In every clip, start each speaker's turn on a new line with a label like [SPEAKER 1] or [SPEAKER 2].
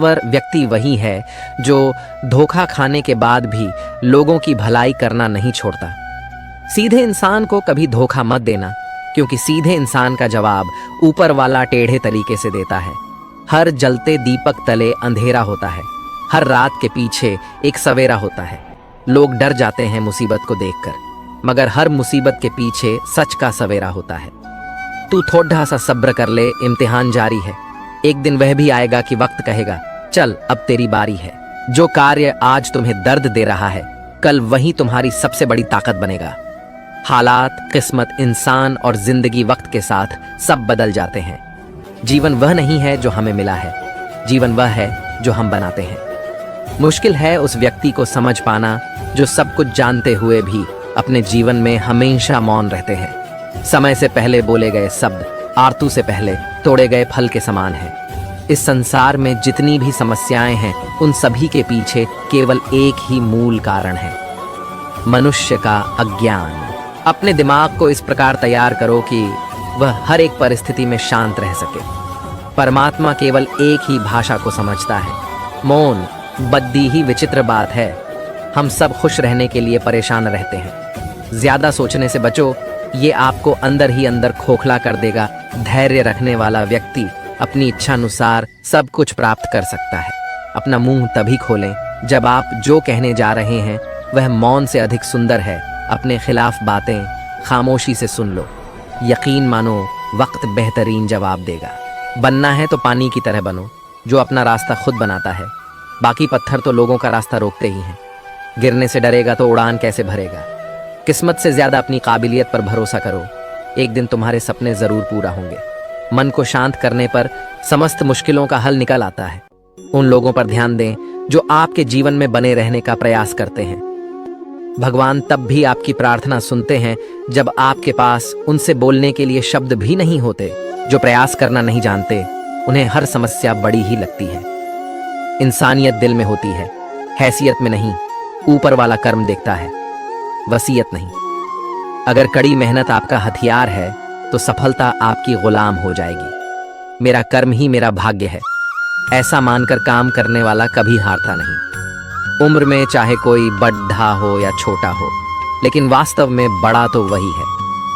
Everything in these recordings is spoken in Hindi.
[SPEAKER 1] ताकतवर व्यक्ति वही है जो धोखा खाने के बाद भी लोगों की भलाई करना नहीं छोड़ता। सीधे इंसान को कभी धोखा मत देना, क्योंकि सीधे इंसान का जवाब ऊपर वाला टेढ़े तरीके से देता है। हर जलते दीपक तले अंधेरा होता है, हर रात के पीछे एक सवेरा होता है। लोग डर जाते हैं मुसीबत को देखकर, मगर हर मुसीबत के पीछे सच का सवेरा होता है। तू थोड़ा सा सब्र कर ले, इम्तिहान जारी है। एक दिन वह भी आएगा कि वक्त कहेगा चल अब तेरी बारी है। जो कार्य आज तुम्हें दर्द दे रहा है, कल वही तुम्हारी सबसे बड़ी ताकत बनेगा। हालात, किस्मत, इंसान और जिंदगी वक्त के साथ सब बदल जाते हैं। जीवन वह नहीं है जो हमें मिला है, जीवन वह है जो हम बनाते हैं। मुश्किल है उस व्यक्ति को समझ पाना जो सब कुछ जानते हुए भी अपने जीवन में हमेशा मौन रहते हैं। समय से पहले बोले गए शब्द आरतू से पहले तोड़े गए फल के समान हैं। इस संसार में जितनी भी समस्याएं हैं, उन सभी के पीछे केवल एक ही मूल कारण है, मनुष्य का अज्ञान। अपने दिमाग को इस प्रकार तैयार करो कि वह हर एक परिस्थिति में शांत रह सके। परमात्मा केवल एक ही भाषा को समझता है, मौन। बद्दी ही विचित्र बात है, हम सब खुश रहने के लिए परेशान रहते हैं। ज्यादा सोचने से बचो, ये आपको अंदर ही अंदर खोखला कर देगा। धैर्य रखने वाला व्यक्ति अपनी इच्छानुसार सब कुछ प्राप्त कर सकता है। अपना मुंह तभी खोलें जब आप जो कहने जा रहे हैं वह मौन से अधिक सुंदर है। अपने खिलाफ बातें खामोशी से सुन लो, यकीन मानो वक्त बेहतरीन जवाब देगा। बनना है तो पानी की तरह बनो, जो अपना रास्ता खुद बनाता है। बाकी पत्थर तो लोगों का रास्ता रोकते ही हैं। गिरने से डरेगा तो उड़ान कैसे भरेगा। किस्मत से ज्यादा अपनी काबिलियत पर भरोसा करो, एक दिन तुम्हारे सपने जरूर पूरा होंगे। मन को शांत करने पर समस्त मुश्किलों का हल निकल आता है। उन लोगों पर ध्यान दें जो आपके जीवन में बने रहने का प्रयास करते हैं। भगवान तब भी आपकी प्रार्थना सुनते हैं जब आपके पास उनसे बोलने के लिए शब्द भी नहीं होते। जो प्रयास करना नहीं जानते, उन्हें हर समस्या बड़ी ही लगती है। इंसानियत दिल में होती है, हैसियत में नहीं। ऊपर वाला कर्म देखता है, वसीयत नहीं। अगर कड़ी मेहनत आपका हथियार है तो सफलता आपकी गुलाम हो जाएगी। मेरा कर्म ही मेरा भाग्य है, ऐसा मानकर काम करने वाला कभी हारता नहीं। उम्र में चाहे कोई बड़ा हो या छोटा हो, लेकिन वास्तव में बड़ा तो वही है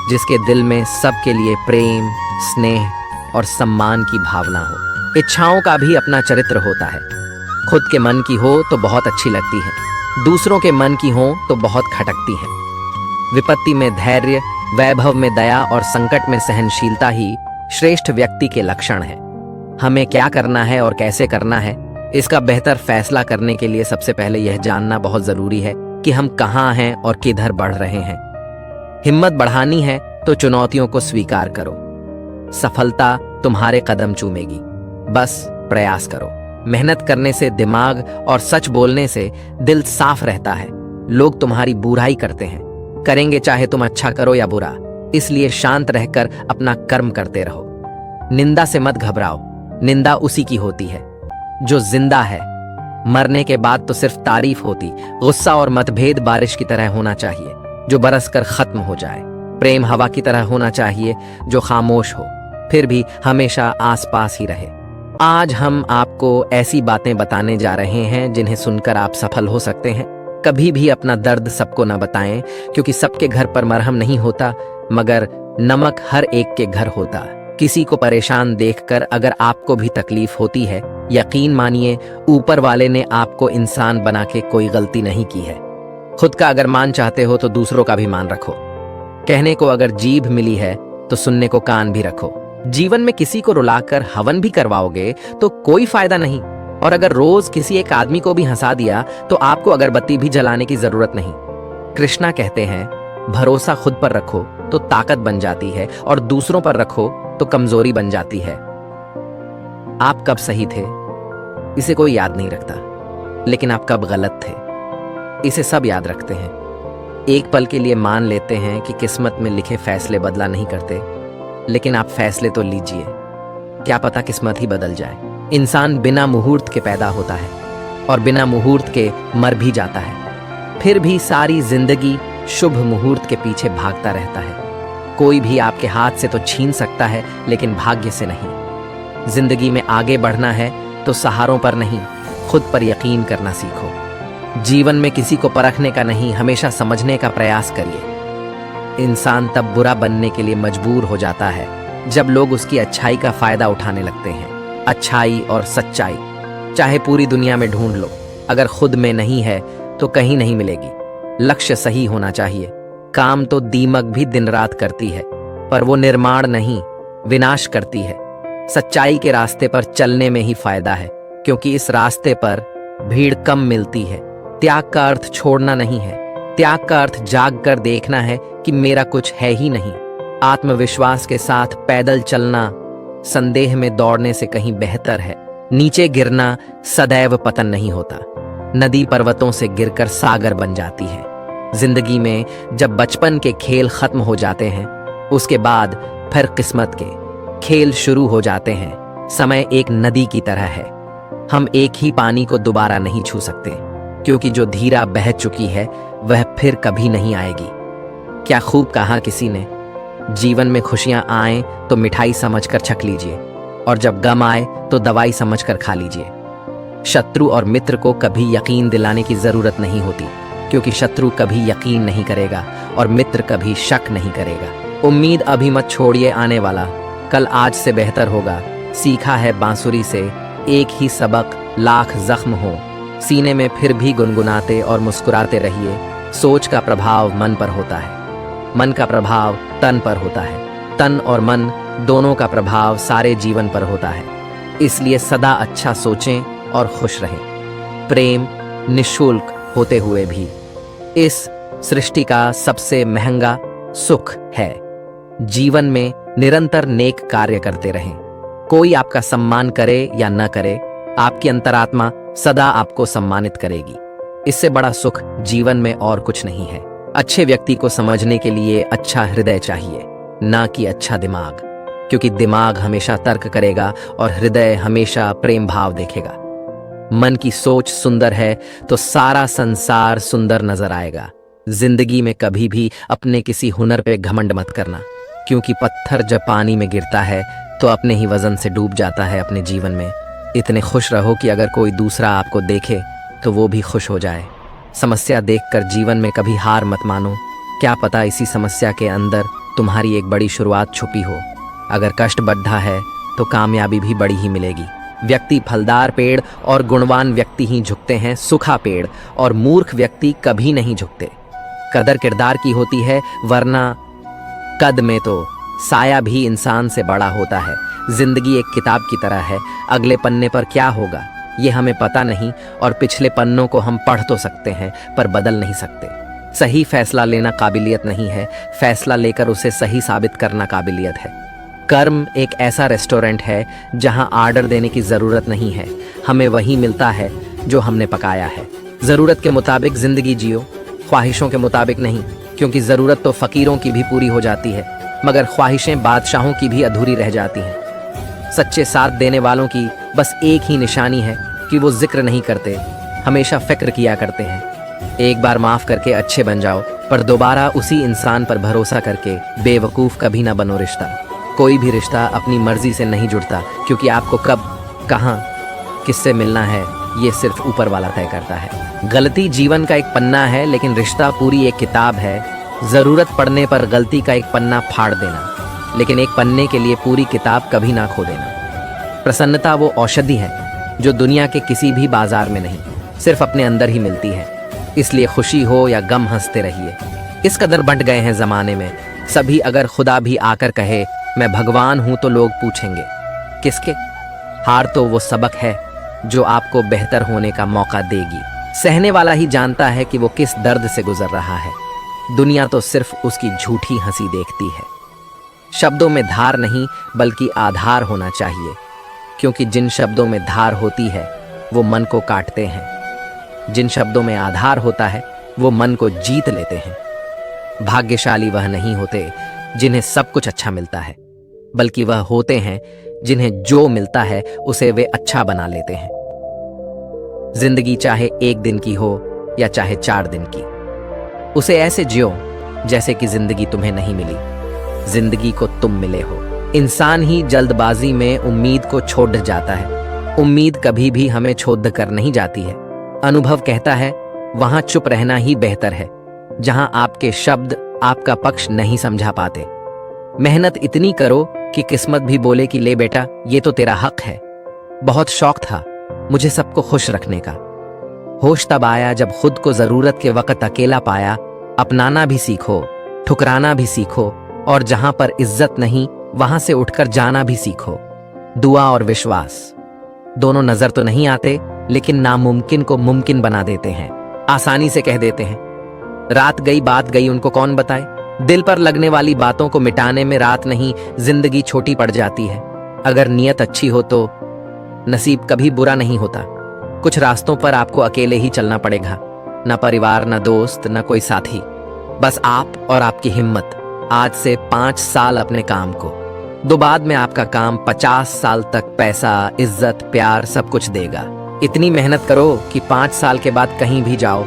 [SPEAKER 1] जिसके दिल में सबके लिए प्रेम, स्नेह और सम्मान की भावना हो। इच्छाओं का भी अपना चरित्र होता है। खुद के मन की हो तो बहुत अच्छी लगती है, दूसरों के मन की हो तो बहुत खटकती है। विपत्ति में धैर्य, वैभव में दया और संकट में सहनशीलता ही श्रेष्ठ व्यक्ति के लक्षण है। हमें क्या करना है और कैसे करना है, इसका बेहतर फैसला करने के लिए सबसे पहले यह जानना बहुत जरूरी है कि हम कहाँ हैं और किधर बढ़ रहे हैं। हिम्मत बढ़ानी है तो चुनौतियों को स्वीकार करो। सफलता तुम्हारे कदम चूमेगी, बस प्रयास करो। मेहनत करने से दिमाग और सच बोलने से दिल साफ रहता है। लोग तुम्हारी बुराई करते हैं, करेंगे चाहे तुम अच्छा करो या बुरा, इसलिए शांत रहकर अपना कर्म करते रहो। निंदा से मत घबराओ, निंदा उसी की होती है जो जिंदा है। मरने के बाद तो सिर्फ तारीफ होती। गुस्सा और मतभेद बारिश की तरह होना चाहिए जो बरसकर खत्म हो जाए। प्रेम हवा की तरह होना चाहिए जो खामोश हो, फिर भी हमेशा आसपास ही रहे। आज हम आपको ऐसी बातें बताने जा रहे हैं जिन्हें सुनकर आप सफल हो सकते हैं। कभी भी अपना दर्द सबको न बताएं, क्योंकि सबके घर पर मरहम नहीं होता, मगर नमक हर एक के घर होता। किसी को परेशान देखकर अगर आपको भी तकलीफ होती है, यकीन मानिए ऊपर वाले ने आपको इंसान बना के कोई गलती नहीं की है। खुद का अगर मान चाहते हो तो दूसरों का भी मान रखो। कहने को अगर जीभ मिली है तो सुनने को कान भी रखो। जीवन में किसी को रुलाकर हवन भी करवाओगे तो कोई फायदा नहीं, और अगर रोज किसी एक आदमी को भी हंसा दिया तो आपको अगरबत्ती भी जलाने की जरूरत नहीं। कृष्णा कहते हैं, भरोसा खुद पर रखो तो ताकत बन जाती है, और दूसरों पर रखो तो कमजोरी बन जाती है। आप कब सही थे इसे कोई याद नहीं रखता, लेकिन आप कब गलत थे इसे सब याद रखते हैं। एक पल के लिए मान लेते हैं कि किस्मत में लिखे फैसले बदला नहीं करते, लेकिन आप फैसले तो लीजिए, क्या पता किस्मत ही बदल जाए। इंसान बिना मुहूर्त के पैदा होता है और बिना मुहूर्त के मर भी जाता है, फिर भी सारी जिंदगी शुभ मुहूर्त के पीछे भागता रहता है। कोई भी आपके हाथ से तो छीन सकता है, लेकिन भाग्य से नहीं। जिंदगी में आगे बढ़ना है तो सहारों पर नहीं, खुद पर यकीन करना सीखो। जीवन में किसी को परखने का नहीं, हमेशा समझने का प्रयास करिए। इंसान तब बुरा बनने के लिए मजबूर हो जाता है जब लोग उसकी अच्छाई का फायदा उठाने लगते हैं। अच्छाई और सच्चाई चाहे पूरी दुनिया में ढूंढ लो, अगर खुद में नहीं है तो कहीं नहीं मिलेगी। लक्ष्य सही होना चाहिए। काम तो दीमक भी दिन रात करती है, पर वो निर्माण नहीं, विनाश करती है। सच्चाई के रास्ते पर चलने में ही फायदा है, क्योंकि इस रास्ते पर भीड़ कम मिलती है। त्याग का अर्थ छोड़ना नहीं है, त्याग का अर्थ जाग कर देखना है कि मेरा कुछ है ही नहीं। आत्मविश्वास के साथ पैदल चलना संदेह में दौड़ने से कहीं बेहतर है। नीचे गिरना सदैव पतन नहीं होता। नदी पर्वतों से गिरकर सागर बन जाती है। जिंदगी में जब बचपन के खेल खत्म हो जाते हैं, उसके बाद फिर किस्मत के खेल शुरू हो जाते हैं। समय एक नदी की तरह है, हम एक ही पानी को दोबारा नहीं छू सकते, क्योंकि जो धीरा बह चुकी है वह फिर कभी नहीं आएगी। क्या खूब कहा किसी ने, जीवन में खुशियां आए तो मिठाई समझकर छक लीजिए, और जब गम आए तो दवाई समझकर खा लीजिए। शत्रु और मित्र को कभी यकीन दिलाने की जरूरत नहीं होती, क्योंकि शत्रु कभी यकीन नहीं करेगा और मित्र कभी शक नहीं करेगा। उम्मीद अभी मत छोड़िए, आने वाला कल आज से बेहतर होगा। सीखा है बांसुरी से एक ही सबक, लाख जख्म हो सीने में फिर भी गुनगुनाते और मुस्कुराते रहिए। सोच का प्रभाव मन पर होता है, मन का प्रभाव तन पर होता है, तन और मन दोनों का प्रभाव सारे जीवन पर होता है। इसलिए सदा अच्छा सोचें और खुश रहें। प्रेम निःशुल्क होते हुए भी इस सृष्टि का सबसे महंगा सुख है। जीवन में निरंतर नेक कार्य करते रहें। कोई आपका सम्मान करे या न करे, आपकी अंतरात्मा सदा आपको सम्मानित करेगी। इससे बड़ा सुख जीवन में और कुछ नहीं है। अच्छे व्यक्ति को समझने के लिए अच्छा हृदय चाहिए, ना कि अच्छा दिमाग, क्योंकि दिमाग हमेशा तर्क करेगा और हृदय हमेशा प्रेम भाव देखेगा। मन की सोच सुंदर है तो सारा संसार सुंदर नजर आएगा। जिंदगी में कभी भी अपने किसी हुनर पे घमंड मत करना, क्योंकि पत्थर जब पानी में गिरता है तो अपने ही वजन से डूब जाता है। अपने जीवन में इतने खुश रहो कि अगर कोई दूसरा आपको देखे तो वो भी खुश हो जाए। समस्या देखकर जीवन में कभी हार मत मानो, क्या पता इसी समस्या के अंदर तुम्हारी एक बड़ी शुरुआत छुपी हो। अगर कष्ट बढ़ा है तो कामयाबी भी बड़ी ही मिलेगी। व्यक्ति फलदार पेड़ और गुणवान व्यक्ति ही झुकते हैं, सूखा पेड़ और मूर्ख व्यक्ति कभी नहीं झुकते। कदर किरदार की होती है, वरना कद में तो साया भी इंसान से बड़ा होता है। जिंदगी एक किताब की तरह है, अगले पन्ने पर क्या होगा ये हमें पता नहीं, और पिछले पन्नों को हम पढ़ तो सकते हैं पर बदल नहीं सकते। सही फैसला लेना काबिलियत नहीं है, फैसला लेकर उसे सही साबित करना काबिलियत है। कर्म एक ऐसा रेस्टोरेंट है जहां ऑर्डर देने की जरूरत नहीं है, हमें वही मिलता है जो हमने पकाया है। जरूरत के मुताबिक जिंदगी जियो, ख्वाहिशों के मुताबिक नहीं, क्योंकि जरूरत तो फकीरों की भी पूरी हो जाती है, मगर ख्वाहिशें बादशाहों की भी अधूरी रह जाती हैं। सच्चे साथ देने वालों की बस एक ही निशानी है कि वो जिक्र नहीं करते, हमेशा फिक्र किया करते हैं। एक बार माफ करके अच्छे बन जाओ, पर दोबारा उसी इंसान पर भरोसा करके बेवकूफ कभी ना बनो। रिश्ता, कोई भी रिश्ता अपनी मर्जी से नहीं जुड़ता, क्योंकि आपको कब, कहाँ, किससे मिलना है ये सिर्फ ऊपर वाला तय करता है। गलती जीवन का एक पन्ना है, लेकिन रिश्ता पूरी एक किताब है। जरूरत पड़ने पर गलती का एक पन्ना फाड़ देना, लेकिन एक पन्ने के लिए पूरी किताब कभी ना खो देना। प्रसन्नता वो औषधि है जो दुनिया के किसी भी बाजार में नहीं, सिर्फ अपने अंदर ही मिलती है। इसलिए खुशी हो या गम हंसते रहिए। इस कदर बंट गए हैं जमाने में सभी, अगर खुदा भी आकर कहे मैं भगवान हूं तो लोग पूछेंगे किसके। हार तो वो सबक है जो आपको बेहतर होने का मौका देगी। सहने वाला ही जानता है कि वो किस दर्द से गुजर रहा है। दुनिया तो सिर्फ उसकी झूठी हंसी देखती है। शब्दों में धार नहीं बल्कि आधार होना चाहिए, क्योंकि जिन शब्दों में धार होती है वो मन को काटते हैं, जिन शब्दों में आधार होता है वो मन को जीत लेते हैं। भाग्यशाली वह नहीं होते जिन्हें सब कुछ अच्छा मिलता है, बल्कि वह होते हैं जिन्हें जो मिलता है उसे वे अच्छा बना लेते हैं। जिंदगी चाहे एक दिन की हो या चाहे 4 दिन की, उसे ऐसे जियो जैसे कि जिंदगी तुम्हें नहीं मिली, जिंदगी को तुम मिले हो। इंसान ही जल्दबाजी में उम्मीद को छोड़ जाता है, उम्मीद कभी भी हमें छोड़ कर नहीं जाती है। अनुभव कहता है वहां चुप रहना ही बेहतर है, जहां आपके शब्द आपका पक्ष नहीं समझा पाते। मेहनत इतनी करो कि किस्मत भी बोले कि ले बेटा, ये तो तेरा हक है। बहुत शौक था मुझे सबको खुश रखने का। होश तब आया जब खुद को जरूरत के वक्त अकेला पाया। अपनाना भी सीखो, ठुकराना भी सीखो, और जहां पर इज्जत नहीं वहां से उठकर जाना भी सीखो। दुआ और विश्वास दोनों नजर तो नहीं आते, लेकिन नामुमकिन को मुमकिन बना देते हैं। आसानी से कह देते हैं। रात गई बात गई, उनको कौन बताए। दिल पर लगने वाली बातों को मिटाने में रात नहीं, जिंदगी छोटी पड़ जाती है। अगर नीयत अच्छी हो तो नसीब कभी बुरा नहीं होता। कुछ रास्तों पर आपको अकेले ही चलना पड़ेगा, न परिवार, न दोस्त, न कोई साथी, बस आप और आपकी हिम्मत। आज से 5 साल अपने काम को दो, बाद में आपका काम 50 साल तक पैसा, इज्जत, प्यार सब कुछ देगा। इतनी मेहनत करो कि 5 साल के बाद कहीं भी जाओ,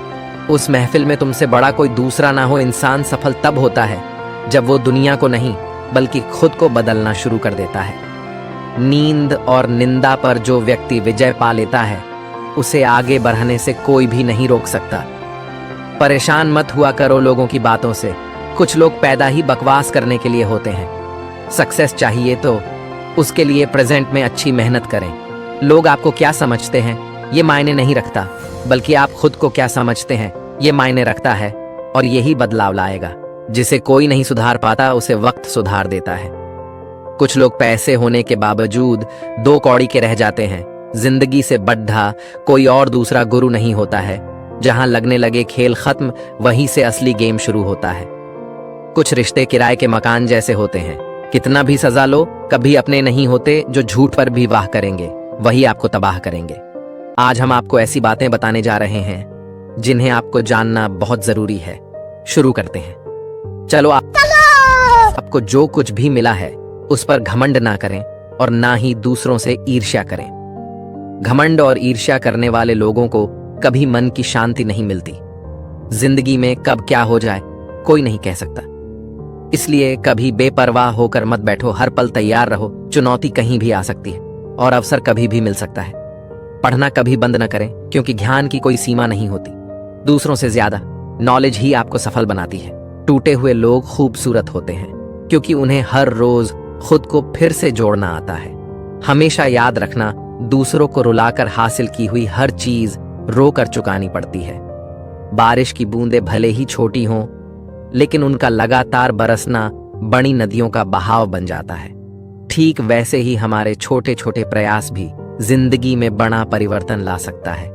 [SPEAKER 1] उस महफिल में तुमसे बड़ा कोई दूसरा ना हो। इंसान सफल तब होता है जब वो दुनिया को नहीं बल्कि खुद को बदलना शुरू कर देता है। नींद और निंदा पर जो व्यक्ति विजय पा लेता है, उसे आगे बढ़ने से कोई भी नहीं रोक सकता। परेशान मत हुआ करो लोगों की बातों से। कुछ लोग पैदा ही बकवास करने के लिए होते हैं। सक्सेस चाहिए तो उसके लिए प्रेजेंट में अच्छी मेहनत करें। लोग आपको क्या समझते हैं ये मायने नहीं रखता, बल्कि आप खुद को क्या समझते हैं ये मायने रखता है। और यही बदलाव लाएगा। जिसे कोई नहीं सुधार पाता, उसे वक्त सुधार देता है। कुछ लोग पैसे होने के बावजूद 2 कौड़ी के रह जाते हैं। जिंदगी से बड्ढा कोई और दूसरा गुरु नहीं होता है। जहां लगने लगे खेल खत्म, वहीं से असली गेम शुरू होता है। कुछ रिश्ते किराए के मकान जैसे होते हैं। कितना भी सजा लो, कभी अपने नहीं होते। जो झूठ पर भी वाह करेंगे वही आपको तबाह करेंगे। आज हम आपको ऐसी बातें बताने जा रहे हैं जिन्हें आपको जानना बहुत जरूरी है। शुरू करते हैं। चलो आपको जो कुछ भी मिला है उस पर घमंड ना करें, और ना ही दूसरों से ईर्ष्या करें। घमंड और ईर्ष्या करने वाले लोगों को कभी मन की शांति नहीं मिलती। जिंदगी में कब क्या हो जाए कोई नहीं कह सकता, इसलिए कभी बेपरवाह होकर मत बैठो। हर पल तैयार रहो। चुनौती कहीं भी आ सकती है और अवसर कभी भी मिल सकता है। पढ़ना कभी बंद न करें, क्योंकि ज्ञान की कोई सीमा नहीं होती। दूसरों से ज्यादा नॉलेज ही आपको सफल बनाती है। टूटे हुए लोग खूबसूरत होते हैं, क्योंकि उन्हें हर रोज खुद को फिर से जोड़ना आता है। हमेशा याद रखना, दूसरों को रुलाकर हासिल की हुई हर चीज रोकर चुकानी पड़ती है। बारिश की बूंदें भले ही छोटी हों, लेकिन उनका लगातार बरसना बड़ी नदियों का बहाव बन जाता है। ठीक वैसे ही हमारे छोटे छोटे प्रयास भी जिंदगी में बड़ा परिवर्तन ला सकता है।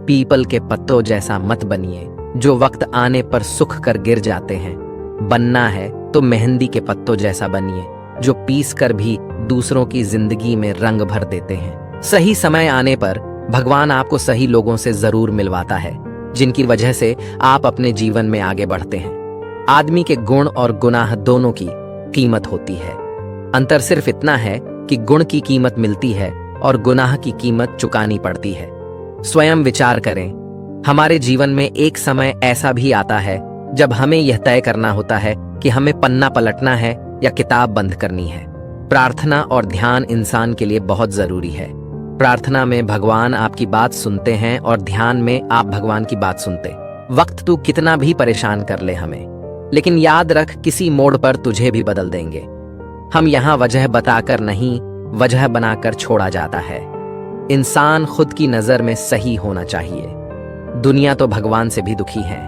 [SPEAKER 1] पीपल के पत्तों जैसा मत बनिए जो वक्त आने पर सूख कर गिर जाते हैं। बनना है तो मेहंदी के पत्तों जैसा बनिए, जो पीस कर भी दूसरों की जिंदगी में रंग भर देते हैं। सही समय आने पर भगवान आपको सही लोगों से जरूर मिलवाता है, जिनकी वजह से आप अपने जीवन में आगे बढ़ते हैं। आदमी के गुण और गुनाह दोनों की कीमत होती है। अंतर सिर्फ इतना है कि गुण की कीमत मिलती है और गुनाह की कीमत चुकानी पड़ती है। स्वयं विचार करें। हमारे जीवन में एक समय ऐसा भी आता है जब हमें यह तय करना होता है कि हमें पन्ना पलटना है या किताब बंद करनी है। प्रार्थना और ध्यान इंसान के लिए बहुत जरूरी है। प्रार्थना में भगवान आपकी बात सुनते हैं और ध्यान में आप भगवान की बात सुनते। वक्त तू कितना भी परेशान कर ले हमें, लेकिन याद रख किसी मोड़ पर तुझे भी बदल देंगे। हम यहाँ वजह बताकर नहीं, वजह बनाकर छोड़ा जाता है। इंसान खुद की नजर में सही होना चाहिए। दुनिया तो भगवान से भी दुखी है।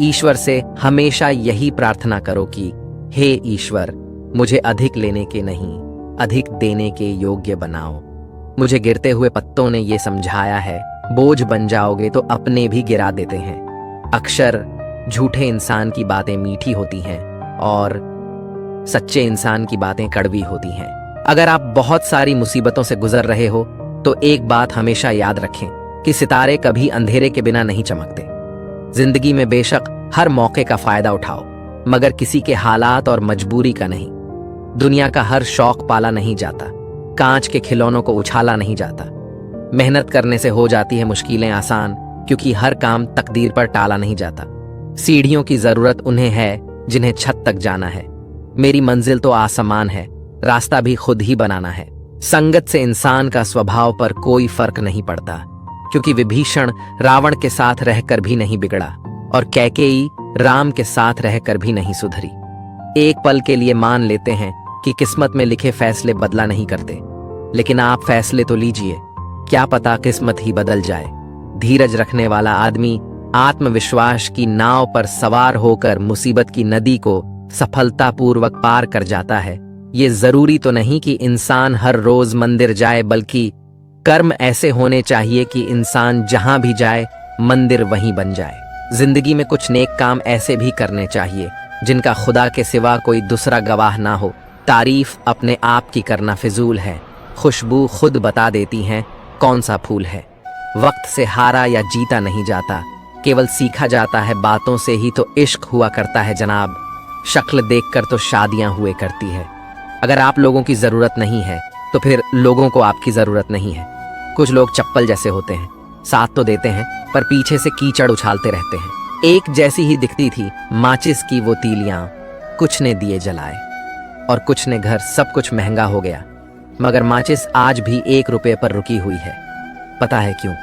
[SPEAKER 1] ईश्वर से हमेशा यही प्रार्थना करो कि हे ईश्वर, मुझे अधिक लेने के नहीं, अधिक देने के योग्य बनाओ। मुझे गिरते हुए पत्तों ने यह समझाया है, बोझ बन जाओगे तो अपने भी गिरा देते हैं। अक्सर झूठे इंसान की बातें मीठी होती हैं और सच्चे इंसान की बातें कड़वी होती हैं। अगर आप बहुत सारी मुसीबतों से गुजर रहे हो तो एक बात हमेशा याद रखें कि सितारे कभी अंधेरे के बिना नहीं चमकते। जिंदगी में बेशक हर मौके का फायदा उठाओ, मगर किसी के हालात और मजबूरी का नहीं। दुनिया का हर शौक पाला नहीं जाता, कांच के खिलौनों को उछाला नहीं जाता। मेहनत करने से हो जाती है मुश्किलें आसान, क्योंकि हर काम तकदीर पर टाला नहीं जाता। सीढ़ियों की जरूरत उन्हें है जिन्हें छत तक जाना है। मेरी मंजिल तो आसमान है, रास्ता भी खुद ही बनाना है। संगत से इंसान का स्वभाव पर कोई फर्क नहीं पड़ता, क्योंकि विभीषण रावण के साथ रहकर भी नहीं बिगड़ा और कैकेयी राम के साथ रहकर भी नहीं सुधरी। एक पल के लिए मान लेते हैं कि किस्मत में लिखे फैसले बदला नहीं करते, लेकिन आप फैसले तो लीजिए, क्या पता किस्मत ही बदल जाए। धीरज रखने वाला आदमी आत्मविश्वास की नाव पर सवार होकर मुसीबत की नदी को सफलतापूर्वक पार कर जाता है। ये जरूरी तो नहीं कि इंसान हर रोज मंदिर जाए, बल्कि कर्म ऐसे होने चाहिए कि इंसान जहां भी जाए मंदिर वहीं बन जाए। जिंदगी में कुछ नेक काम ऐसे भी करने चाहिए जिनका खुदा के सिवा कोई दूसरा गवाह ना हो। तारीफ अपने आप की करना फिजूल है, खुशबू खुद बता देती है कौन सा फूल है। वक्त से हारा या जीता नहीं जाता, केवल सीखा जाता है। बातों से ही तो इश्क हुआ करता है जनाब, शक्ल देखकर तो शादियां हुए करती है। अगर आप लोगों की जरूरत नहीं है तो फिर लोगों को आपकी जरूरत नहीं है। कुछ लोग चप्पल जैसे होते हैं, साथ तो देते हैं पर पीछे से कीचड़ उछालते रहते हैं। एक जैसी ही दिखती थी माचिस की वो तीलियां, कुछ ने दिए जलाए और कुछ ने घर। सब कुछ महंगा हो गया, मगर माचिस आज भी 1 रुपए पर रुकी हुई है। पता है क्यों?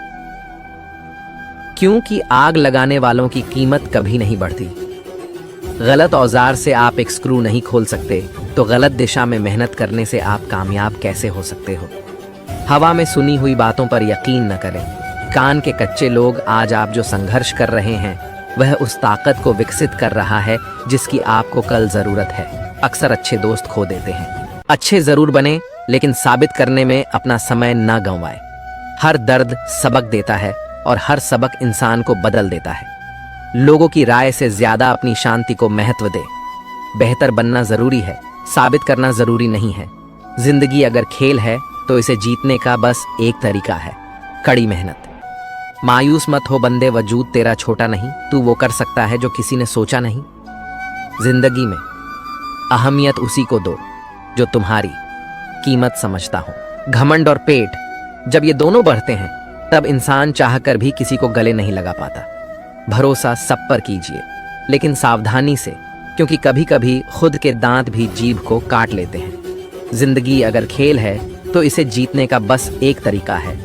[SPEAKER 1] क्योंकि आग लगाने वालों की कीमत कभी नहीं बढ़ती। गलत औजार से आप एक स्क्रू नहीं खोल सकते, तो गलत दिशा में मेहनत करने से आप कामयाब कैसे हो सकते हो? हवा में सुनी हुई बातों पर यकीन न करें। कान के कच्चे लोग आज आप जो संघर्ष कर रहे हैं वह उस ताकत को विकसित कर रहा है जिसकी आपको कल जरूरत है। अक्सर अच्छे दोस्त खो देते हैं। अच्छे जरूर बने, लेकिन साबित करने में अपना समय न गंवाए। हर दर्द सबक देता है और हर सबक इंसान को बदल देता है। लोगों की राय से ज्यादा अपनी शांति को महत्व दे। बेहतर बनना जरूरी है, साबित करना जरूरी नहीं है। जिंदगी अगर खेल है तो इसे जीतने का बस एक तरीका है, कड़ी मेहनत। मायूस मत हो बंदे, वजूद तेरा छोटा नहीं, तू वो कर सकता है जो किसी ने सोचा नहीं। जिंदगी में अहमियत उसी को दो जो तुम्हारी कीमत समझता हो। घमंड और पेट जब ये दोनों बढ़ते हैं तब इंसान चाहकर भी किसी को गले नहीं लगा पाता। भरोसा सब पर कीजिए, लेकिन सावधानी से, क्योंकि कभी कभी खुद के दांत भी जीभ को काट लेते हैं। जिंदगी अगर खेल है तो इसे जीतने का बस एक तरीका है,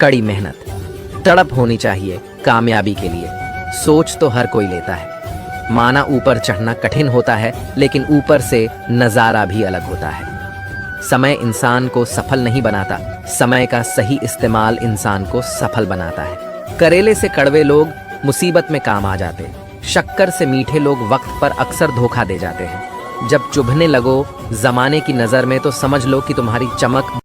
[SPEAKER 1] कड़ी मेहनत। तड़प होनी चाहिए कामयाबी के लिए। सोच तो हर कोई लेता है, माना ऊपर चढ़ना कठिन होता है, लेकिन ऊपर से नजारा भी अलग होता है। समय इंसान को सफल नहीं बनाता, समय का सही इस्तेमाल इंसान को सफल बनाता है। करेले से कड़वे लोग मुसीबत में काम आ जाते, शक्कर से मीठे लोग वक्त पर अक्सर धोखा दे जाते हैं। जब चुभने लगो जमाने की नजर में तो समझ लो कि तुम्हारी चमक